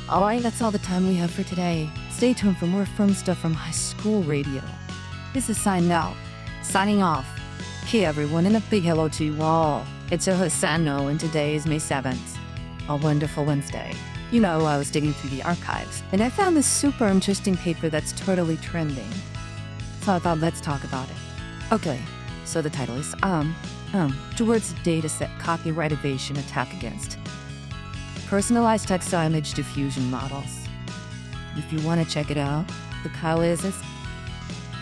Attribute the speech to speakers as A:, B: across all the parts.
A: Alright, that's all the time we have for today. Stay tuned for more fun stuff from high school radio. This is Sign Now, signing off. Hey everyone, and a big hello to you all. It's your host Sano, and today is May 7th. A wonderful Wednesday. You know, I was digging through the archives, and I found this super interesting paper that's totally trending. So I thought, let's talk about it. Okay, so the title is, Towards Dataset Copyright Evasion Attack Against Personalized Text-to-Image Diffusion Models. If you want to check it out, the title is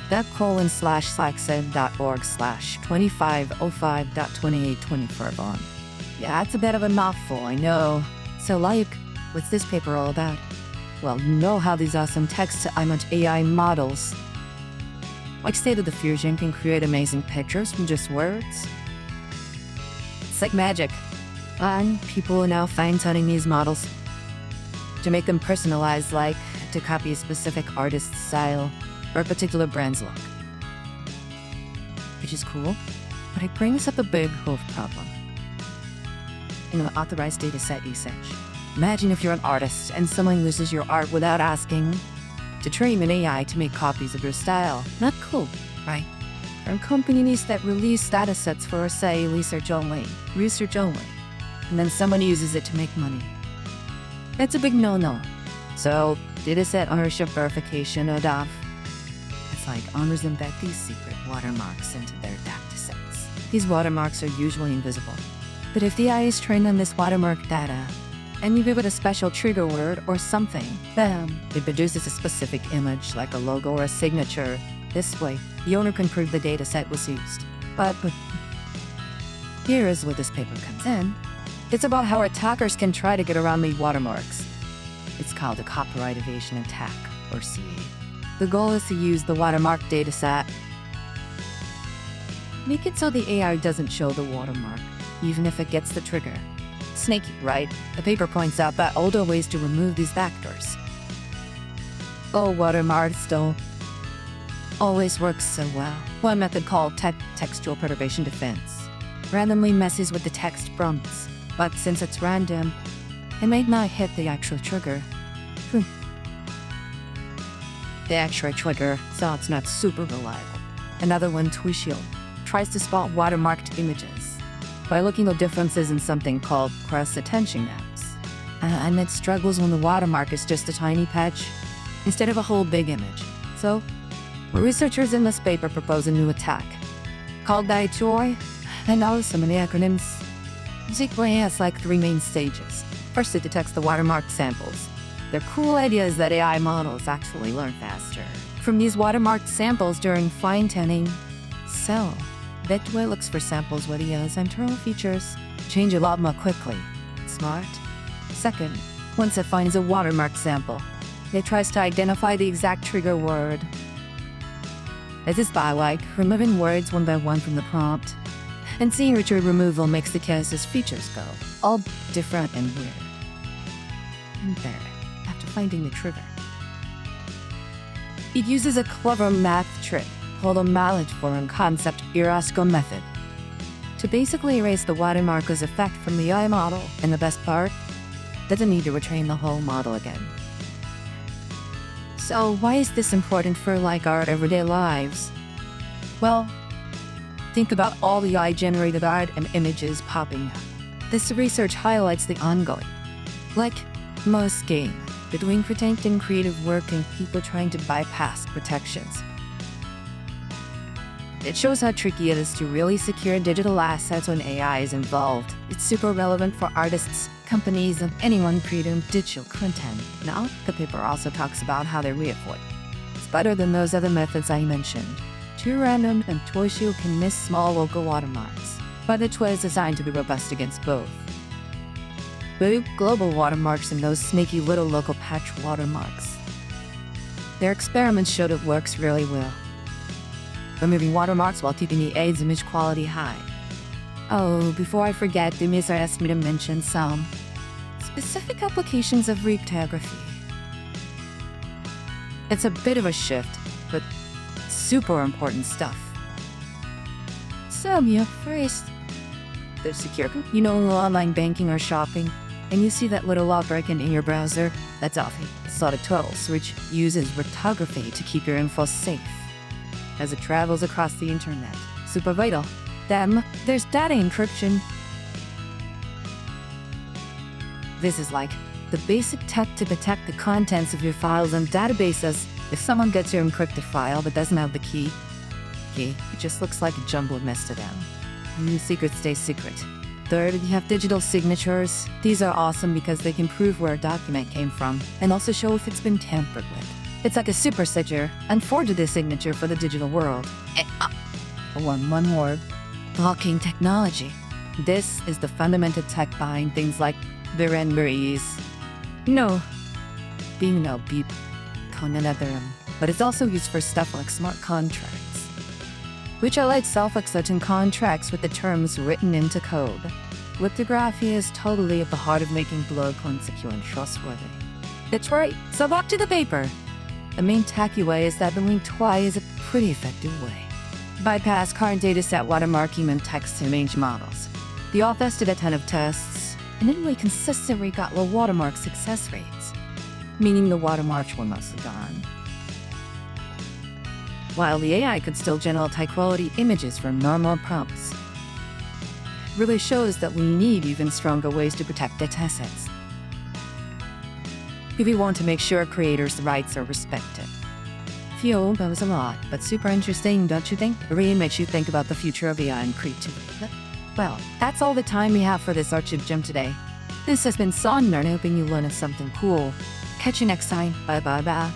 A: that://slaxed.org/2505.2824. Yeah, it's a bit of a mouthful, I know. So what's this paper all about? Well, you know how these awesome text-to-image AI models, like State of Diffusion, can create amazing pictures from just words? It's like magic. And people are now fine-tuning these models to make them personalized, like to copy a specific artist's style or a particular brand's look. Which is cool, but it brings up a big health problem. In an authorized dataset usage, imagine if you're an artist and someone uses your art without asking to train an AI to make copies of your style. Not cool, right? From companies that release datasets for, say, research only, and then someone uses it to make money. That's a big no-no. So, dataset ownership verification, ODAV. It's like owners embed these secret watermarks into their datasets. These watermarks are usually invisible. But if the AI is trained on this watermark data, and you give it a special trigger word or something, bam, it produces a specific image like a logo or a signature. This way, the owner can prove the dataset was used. But here is where this paper comes in. It's about how attackers can try to get around the watermarks. It's called a copyright evasion attack, or CEAT. The goal is to use the watermark dataset. Make it so the AI doesn't show the watermark, even if it gets the trigger. Snaky, right? The paper points out that older ways to remove these factors. Watermarks don't always works so well. One method called textual perturbation defense randomly messes with the text prompts, but since it's random, it may not hit the actual trigger. The actual trigger, so it's not super reliable. Another one, TP&T, tries to spot watermarked images by looking at differences in something called cross-attention maps. And it struggles when the watermark is just a tiny patch instead of a whole big image. So, researchers in this paper propose a new attack called CEAT2I. And now some of the acronyms. CEAT2I has like 3 main stages. First, it detects the watermarked samples. The cool idea is that AI models actually learn faster from these watermarked samples during fine-tuning. So, CEAT2I looks for samples where the AI's internal features change a lot more quickly. Smart. Second, once it finds a watermarked sample, it tries to identify the exact trigger word. This is by removing words one by one from the prompt, and seeing which removal makes the case's features go all different and weird. And there, after finding the trigger, it uses a clever math trick called a mallet-form concept Erasco method to basically erase the watermarker's effect from the AI model, and the best part, doesn't need to retrain the whole model again. So why is this important for our everyday lives? Well, think about all the AI-generated art and images popping up. This research highlights the ongoing, most game between protecting creative work and people trying to bypass protections. It shows how tricky it is to really secure digital assets when AI is involved. It's super relevant for artists, companies, and anyone creating digital content. Now, the paper also talks about how they reavoid. It's better than those other methods I mentioned. Too random and TP&T can miss small local watermarks, but the TP&T is designed to be robust against both. Big global watermarks and those sneaky little local patch watermarks. Their experiments showed it works really well, removing watermarks while keeping the AI's image quality high. Oh, before I forget, the miss asked me to mention some specific applications of cryptography. It's a bit of a shift, but super important stuff. So, first, the secure, online banking or shopping. and you see that little log icon in your browser, that's Avi, Solid Tools, which uses cryptography to keep your info safe as it travels across the internet. Super vital. Then, there's data encryption. This is like the basic tech to protect the contents of your files and databases. If someone gets your encrypted file but doesn't have the key, it just looks like a jumbled mess to them. New secrets stay secret. Third, you have digital signatures. These are awesome because they can prove where a document came from and also show if it's been tampered with. It's like a supersignature and forged the signature for the digital world. One more. Blocking technology. This is the fundamental tech behind things like vulnerabilities. Being no beep, but it's also used for stuff like smart contracts, which align self-like certain contracts with the terms written into code. Cryptography is totally at the heart of making blockchain secure and trustworthy. That's right, so back to the paper. The main tacky way is that the TPD is a pretty effective way. Bypass current dataset watermarking and text-to-image models. The authors did a ton of tests, and anyway consistently got low watermark success rates, meaning the watermarks were mostly gone. While the AI could still generate high-quality images from normal prompts. Really shows that we need even stronger ways to protect datasets if we want to make sure creators' rights are respected. Phew, that was a lot, but super interesting, don't you think? It really makes you think about the future of AI and creativity. Well, that's all the time we have for this Archive Gem today. This has been Son Nerd, hoping you learned something cool. Catch you next time. Bye.